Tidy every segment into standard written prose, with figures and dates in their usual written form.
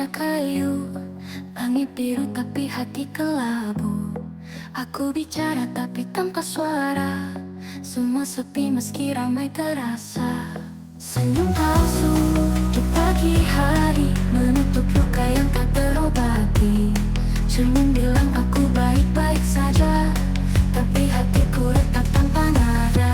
meja kayu, langit biru tapi hati kelabu. Aku bicara tapi tanpa suara, semua sepi meski ramai terasa. Senyum palsu di pagi hari menutup luka yang tak terobati. Cermin bilang aku baik-baik saja, tapi hatiku retak tanpa nada.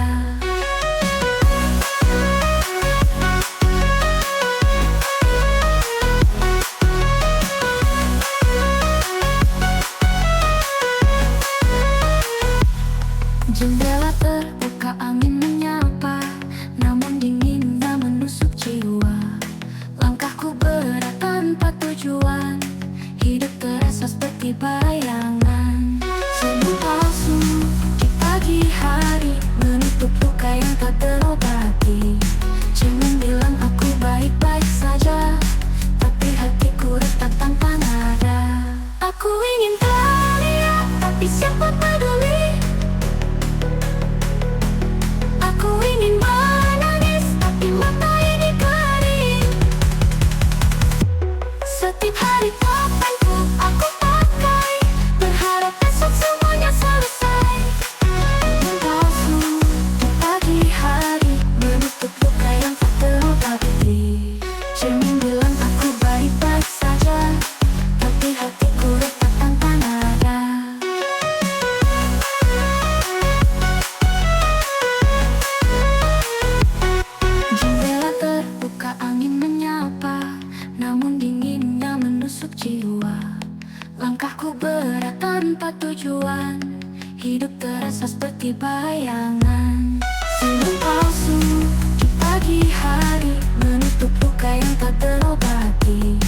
Jendela terbuka, angin menyapa, namun dinginnya menusuk jiwa. Langkahku berat tanpa tujuan, hidup terasa seperti bayangan. Senyum palsu di pagi hari menutup luka yang tak terobati. Cermin bilang aku baik-baik saja, tapi hatiku retak tanpa nada. Aku ingin teriak, tapi siapa peduli? Aku ingin menangis, tapi mata ini kering. Setiap hari topengku aku pakai, berharap besok semuanya selesai. Palsu di pagi hari menutup luka yang tak terobati. Cermin bilang aku baik-baik saja, tapi hatiku retak tanpa nada. Jendela terbuka, angin menyapa, namun dinginnya menusuk jiwa. Langkahku berat tanpa tujuan, hidup terasa seperti bayangan. Senyum palsu di pagi hari menutup luka yang tak terobati.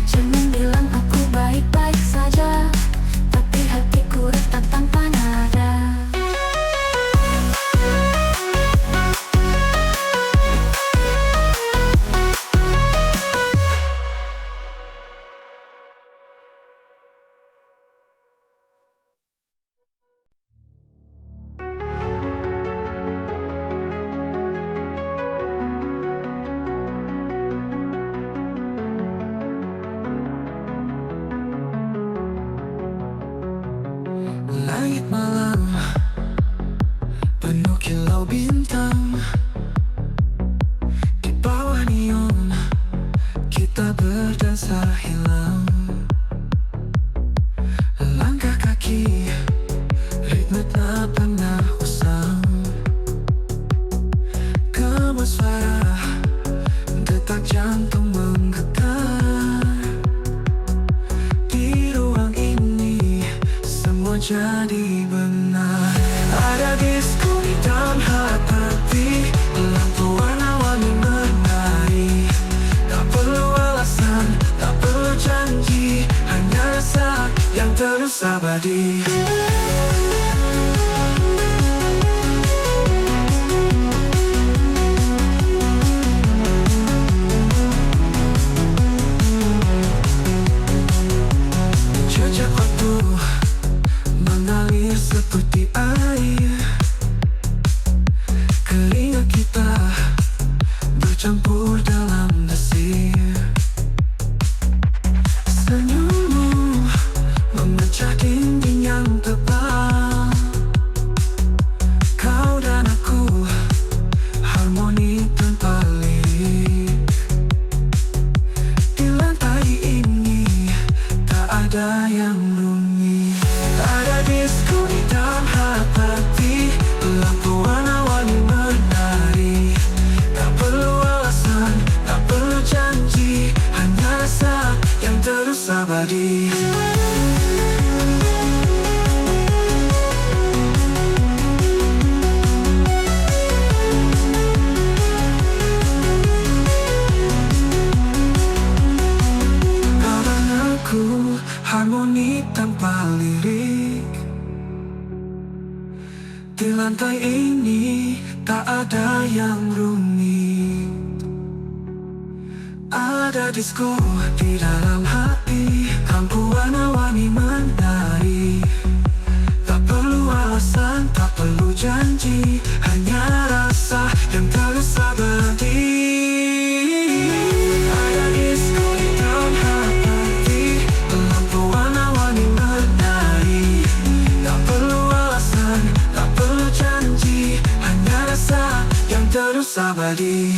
Cermin bilang aku baik-baik saja, tapi hatiku retak tanpa nada. Langit malam penuh kilau bintang, di bawah neon kita berdansa hilang. Langkah kaki ritme tak pernah usang, gemas suara detak jantung menggetar. Di ruang ini semua jadi benar. Ada disco di dalam hati, lampu warna-warni menari. Tak perlu alasan, tak perlu janji, hanya rasa yang terus abadi. Jejak waktu mengalir seperti air, keringat kita bercampur dalam desir. Senyummu memecah dinding yang tebal. Kau dan aku harmoni tanpa lirik. Di lantai ini tak ada yang rumit. Ada disco di dalam hati, lampu warna-warni menari. Tak perlu alasan, tak perlu janji, hanya rasa yang terus abadi. Kau dan aku harmoni tanpa lirik. Di lantai ini tak ada yang rumit. Ada disco di dalam hati, lampu warna-warni menari. Tak perlu alasan, tak perlu janji, hanya rasa yang terus abadi. Ada disco di dalam hati. abadi.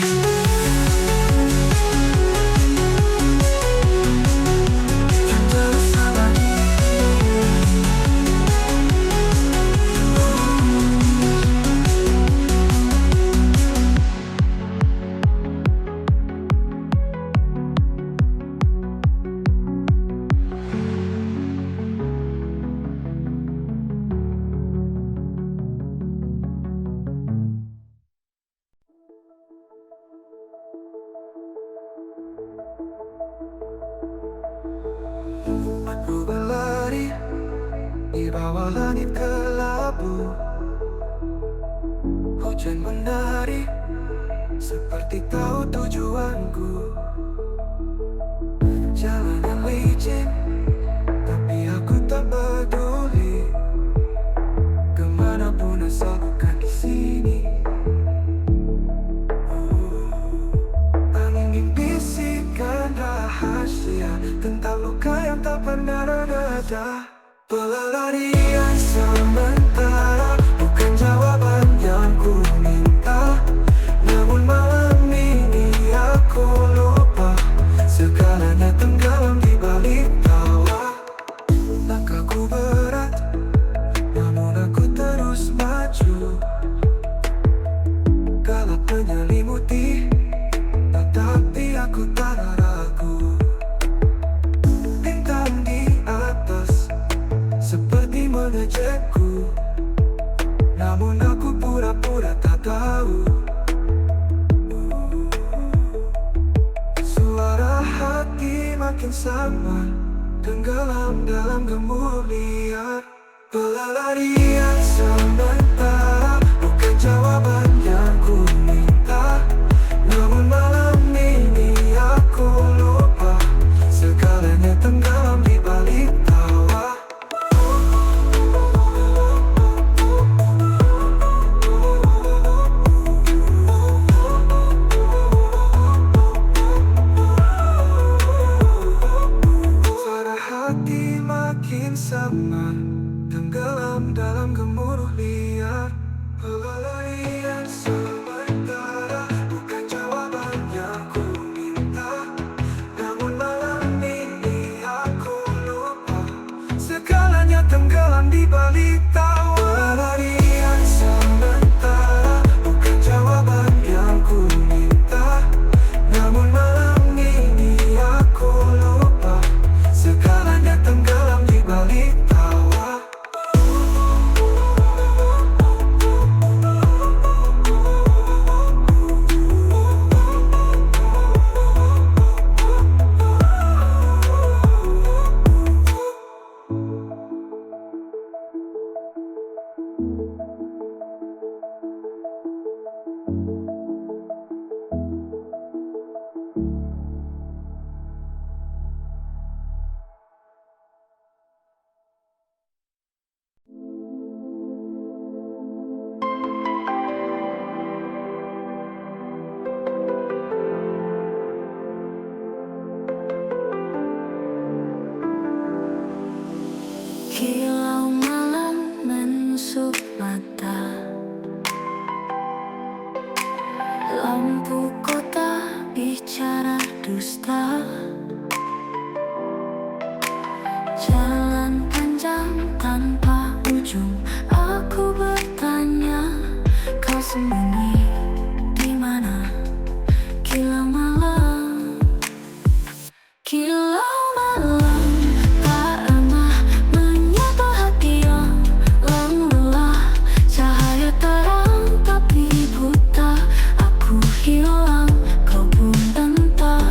Yang terus abadi. Aku berlari di bawah langit kelabu. Hujan menari seperti tahu tujuanku. Jalan yang licin, tapi aku tak peduli. Kemanapun asal bukan di sini. Angin membisikkan rahasia tentang luka yang tak pernah reda. Pelarian sementara bukan jawaban yang ku minta. Namun malam ini aku lupa segalanya tenggelam di balik tawa. Langkahku berat, namun aku terus maju. Galak menyelimuti, tetapi aku tak ragu. Bintang di atas seperti mengejekku, namun aku pura-pura tak tahu. Suara hati makin samar, tenggelam dalam gemuruh liar. Pelarian sementara bukan jawaban yang ku minta. Namun malam ini aku lupa segalanya tenggelam di balik tawa. Suara hati makin samar, tenggelam dalam gemuruh liar. Pelarian sementara bukan jawaban yang ku minta. Namun malam ini aku lupa segalanya tenggelam di balik tawa. Pelarian sementara bukan jawaban yang ku minta. Namun malam ini aku lupa segalanya tenggelam di balik tawa. Kilau malam menusuk mata, lampu kota bicara dusta. Jalan panjang tanpa ujung, aku bertanya, kau sembunyi di mana? Kilau malam, kilau malam, tak ramah menyapa hati yang lelah. Cahaya terang tapi buta, aku hilang, kau pun entah.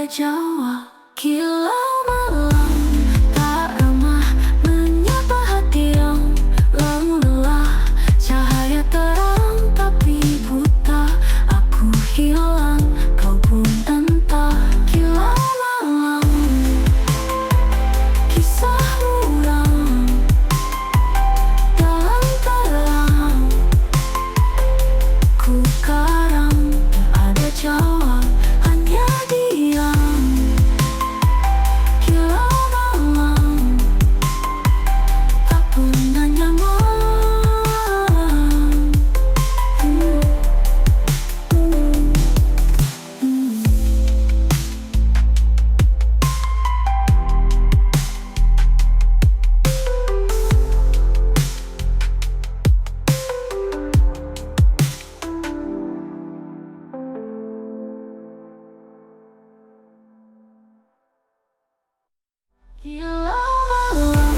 Jawa. Kilau malam tak ramah menyapa hati yang lalu lelah. Cahaya terang tapi buta, aku hilang, kau pun entah. Kilau malam, kisah muram dalam terang, ku karang tak ada jawab, hanya diam. Kilau malam tak pernah nyaman. Kilau malam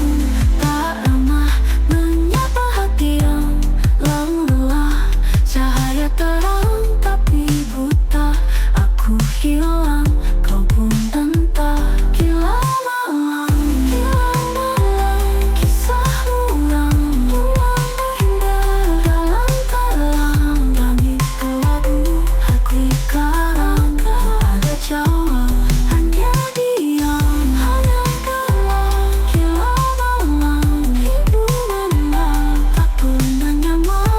tak ramah menyapa hati yang lalu lelah. Cahaya terang tapi buta, aku hilang, kau pun entah. Kilau malam, kisah muram indah dalam terang. Langit kelabu, hati karang, tak ada jawab, hanya diam. Hanya kilau malam, ibu mama tak pernah nyaman.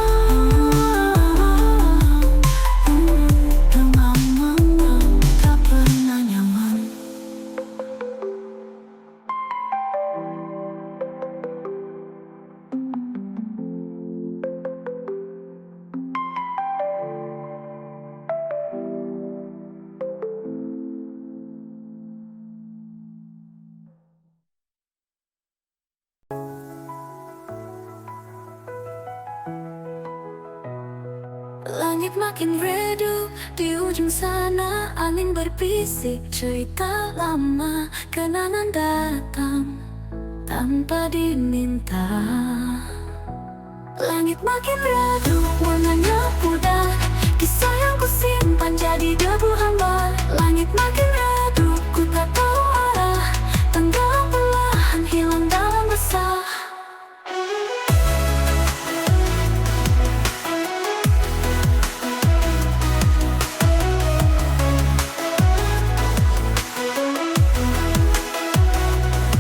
Tengah malam tak pernah nyaman. Langit makin redup, di ujung sana angin berbisik cerita lama. Kenangan datang tanpa diminta. Langit makin redup, warnanya pudar, kisah yang kusimpan jadi debu hambar. Langit makin redup, ku tak tahu arah, tenggelam perlahan hilang dalam resah.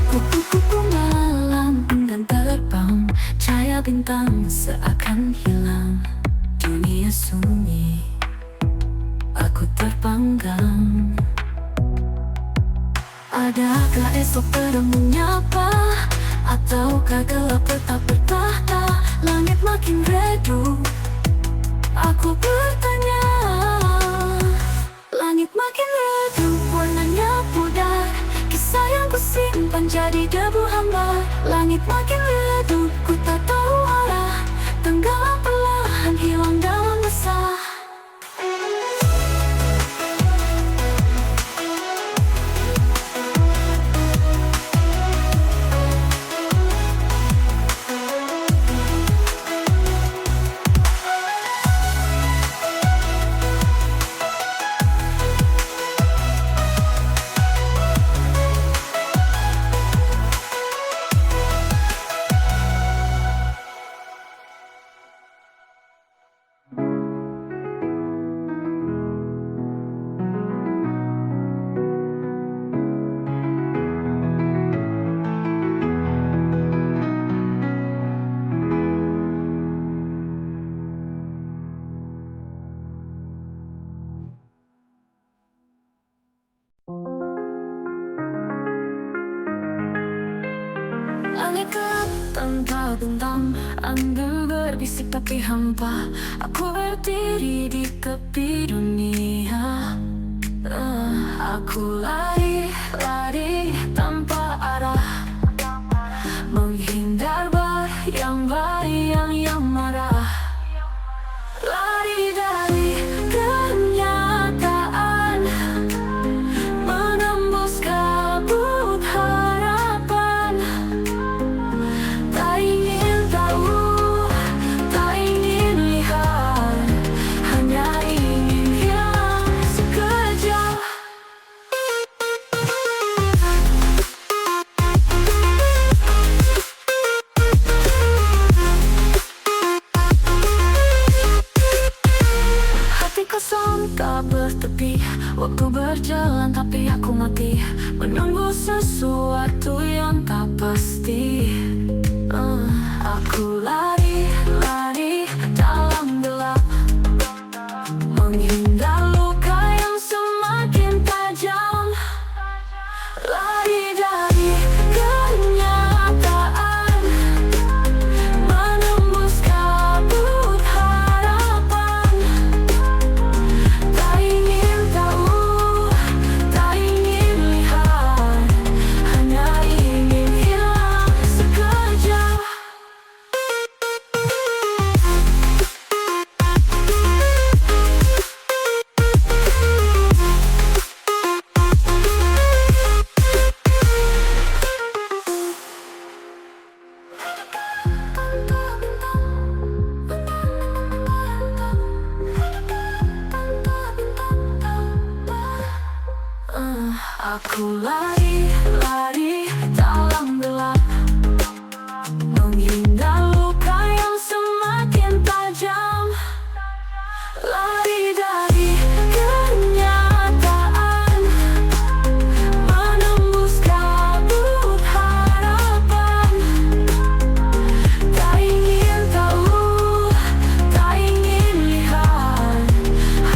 Kupu-kupu malam enggan terbang, cahaya bintang seakan hilang. Dunia sunyi, aku terpanggang. Adakah esok terang menyapa, ataukah gelap tetap bertahta? Langit makin redup, aku bertanya. Langit makin redup, warnanya pudar, kisah yang kusimpan jadi debu hambar. Langit makin redup, ku tak tahu arah, tenggelam perlahan hilang dalam resah. Langit gelap tanpa bintang, angin berbisik tapi hampa. Aku berdiri di tepi dunia. Aku lari, lari tanpa arah, menghindar bayang-bayang yang marah. Lari dari kenyataan, menembus kabut harapan. Tak ingin tahu, tak ingin lihat, hanya ingin hilang sekejap. jalan tapi aku mati, menunggu sesuatu yang tak pasti. Aku lari, lari dalam gelap, menghindar luka yang semakin tajam. Lari dari kenyataan, menembus kabut harapan. Tak ingin tahu, tak ingin lihat, hanya ingin hilang sekejap. Aku lari, lari dalam gelap, menghindar luka yang semakin tajam. Lari dari kenyataan, menembus kabut harapan. Tak ingin tahu, tak ingin lihat,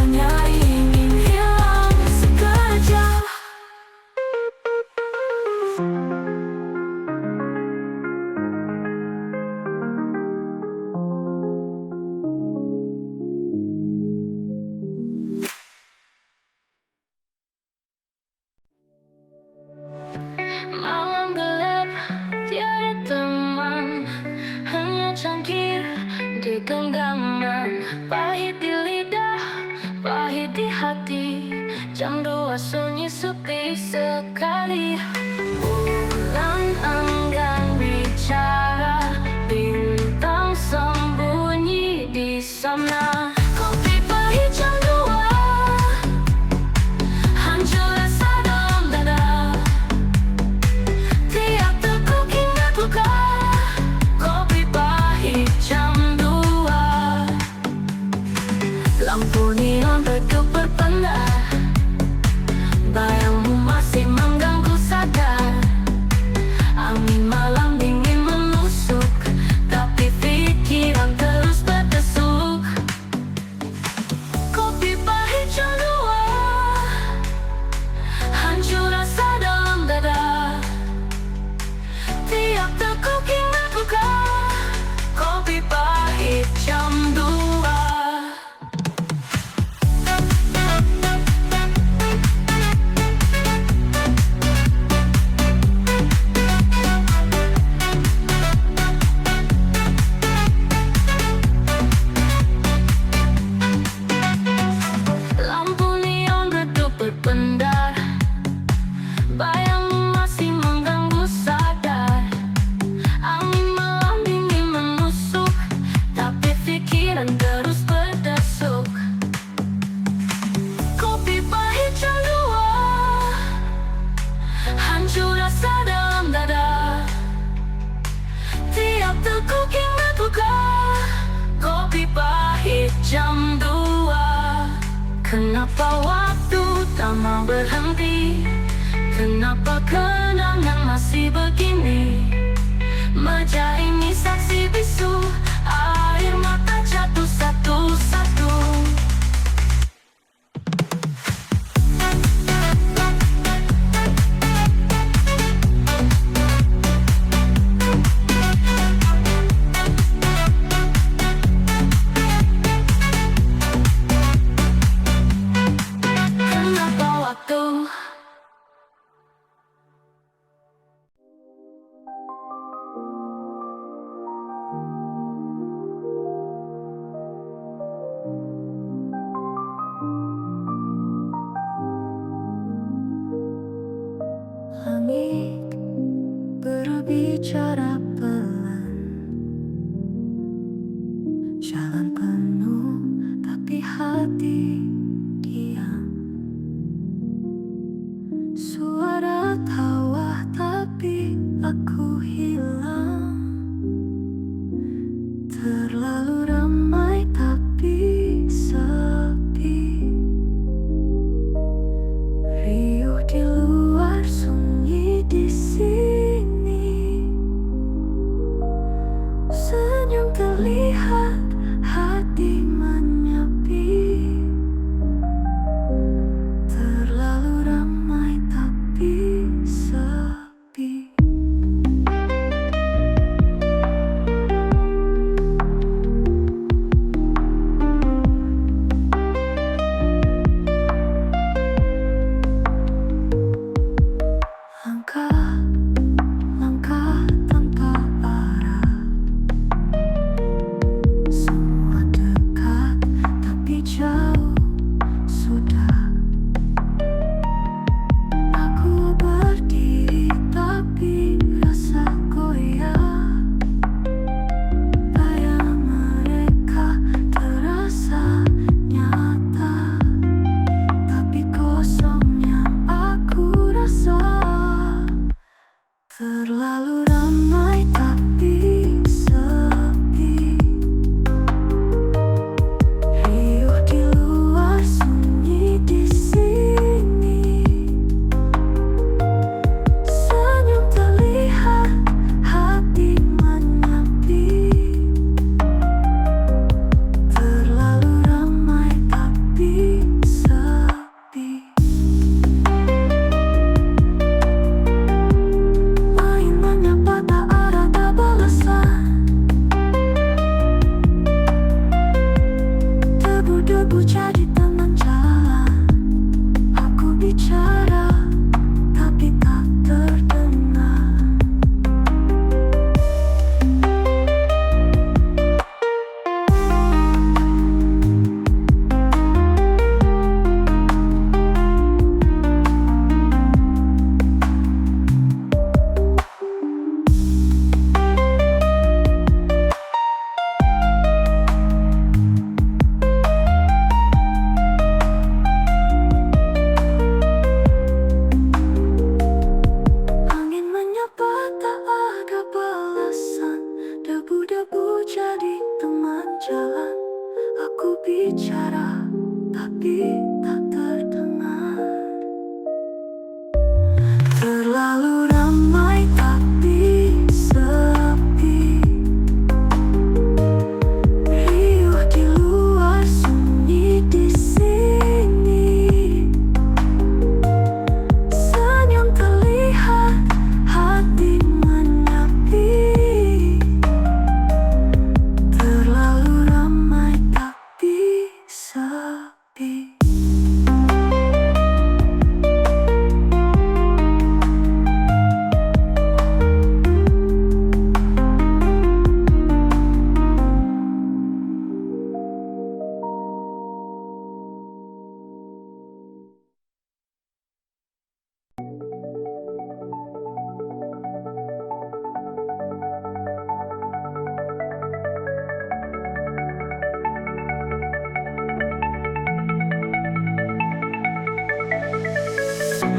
hanya ingin hilang sekejap. Malam gelap, tiada teman, hanya cangkir di genggaman. Pahit di lidah, pahit di hati, jam 2 sunyi sepi sekali. Bulan enggan bicara, bintang sembunyi di sana. Kopi pahit jam 2, hancur rasa dalam dada. Tiap teguk ingat luka, kopi pahit jam 2. Lampu neon redup berpendar, bayangmu masih mengganggu sadar. Angin malam dingin menusuk, tapi pikiran terus berdesuk. Kopi pahit jam 2, hancur rasa dalam dada. Tiap teguk ingat luka, kopi pahit jam 2. Lampu neon redup berpendar, bayangmu masih mengganggu sadar. Angin malam dingin menusuk, tapi pikiran terus berdesuk. Kopi pahit jam 2, hancur rasa dalam dada. Tiap teguk ingat luka, kopi pahit jam 2. Kenapa waktu tak mau berhenti? Kenapa kenangan masih begini? Meja ini saksi bisu, air mata jatuh satu-satu. Kenapa waktu langit berbicara pelan, jalan penuh tapi hati diam. Suara tawa tapi aku hilang, terlalu ramai tapi sepi. Riuh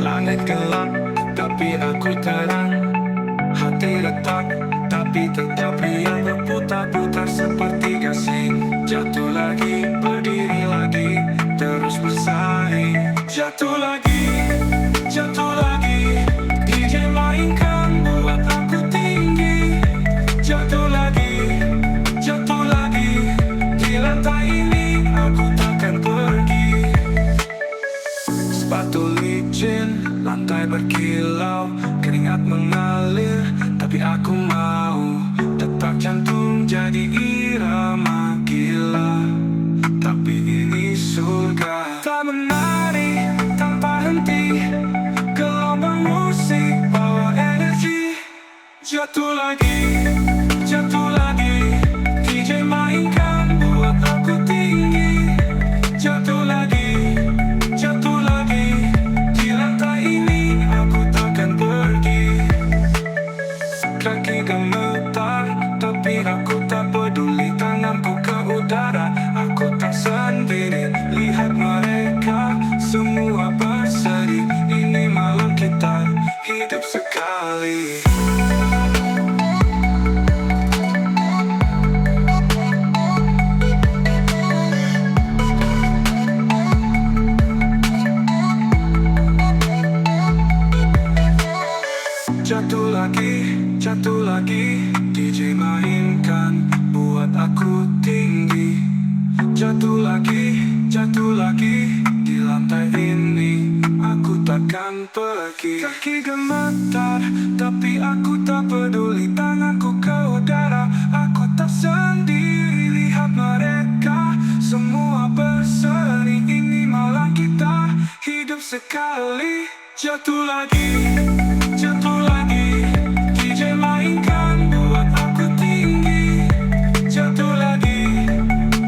Langit gelap, tapi aku terang. Hati retak, tapi tetap riang. Berputar-putar seperti gasing. Jatuh lagi, berdiri lagi, terus bersaing. Jatuh lagi, jatuh lagi. DJ mainkan buat aku tinggi. Jatuh lagi, jatuh lagi. Di lantai ini aku takkan pergi. Sepatu licin, lantai berkilau, keringat mengalir, tapi aku mau detak jantung jadi irama gila. Tapi ini surga. Tak menari tanpa henti, gelombang musik bawa energi. Jatuh lagi, jatuh lagi. DJ mainkan buat aku tinggi. Jatuh lagi, jatuh lagi. Di lantai ini aku takkan pergi. Kaki gemetar, tapi aku tak peduli. Tanganku ke udara, aku tak sendiri. Lihat mereka, semua berseri. Ini malam kita hidup sekali. Jatuh lagi, jatuh lagi. DJ mainkan buat aku tinggi. Jatuh lagi, jatuh lagi. Di lantai ini aku takkan pergi. Kaki gemetar, tapi aku tak peduli. Tanganku ke udara, aku tak sendiri. Lihat mereka, semua berseri. Ini malam kita hidup sekali. Jatuh lagi, jatuh lagi. DJ mainkan buat aku tinggi. Jatuh lagi,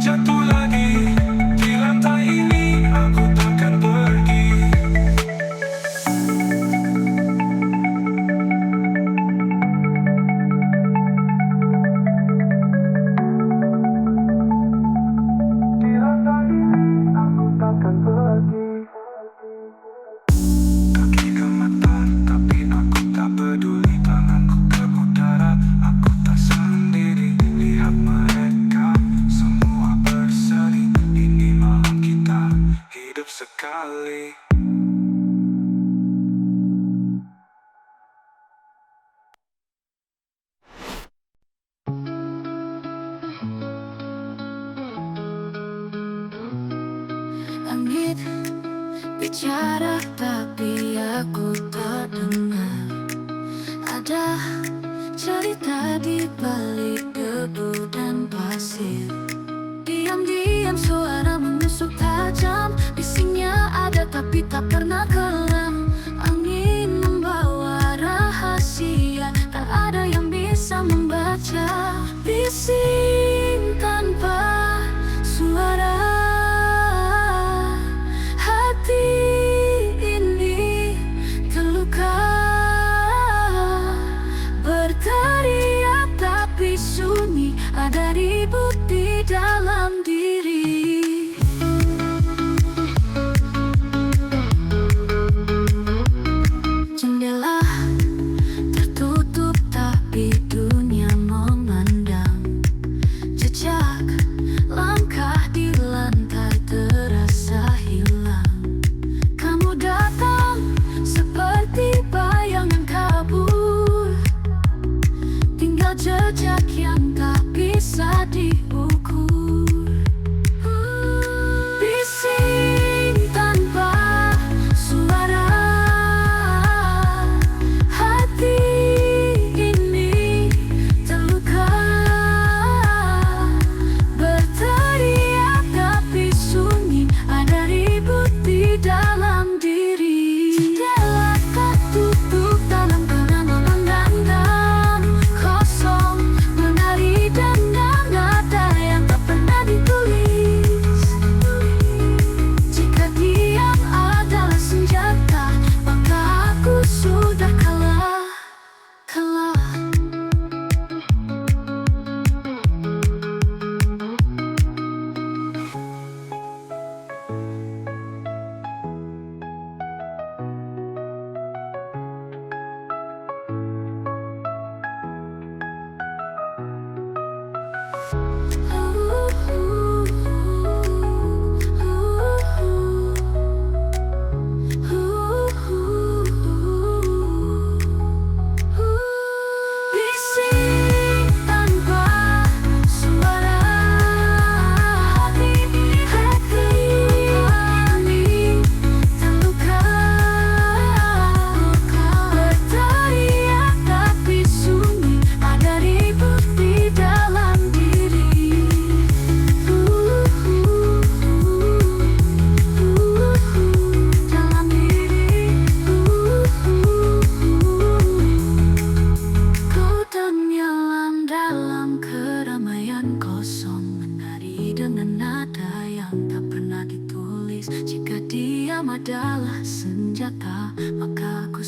jatuh lagi. Di lantai ini aku takkan pergi. Di lantai ini aku takkan pergi. Kaki gemetar, tapi aku tak peduli. Tanganku ke udara, aku tak sendiri. Lihat mereka, semua berseri. Ini malam kita hidup sekali. Langit bicara tapi aku tak dengar. Ada cerita di balik debu dan pasir. Diam-diam suara menusuk tajam. Bisingnya ada tapi tak pernah kelam. Angin membawa rahasia, tak ada yang bisa membaca. Bising tanpa suara. Hati ini terluka, berteriak tapi sunyi. Ada ribut di dalam diri. diam adalah senjata, maka aku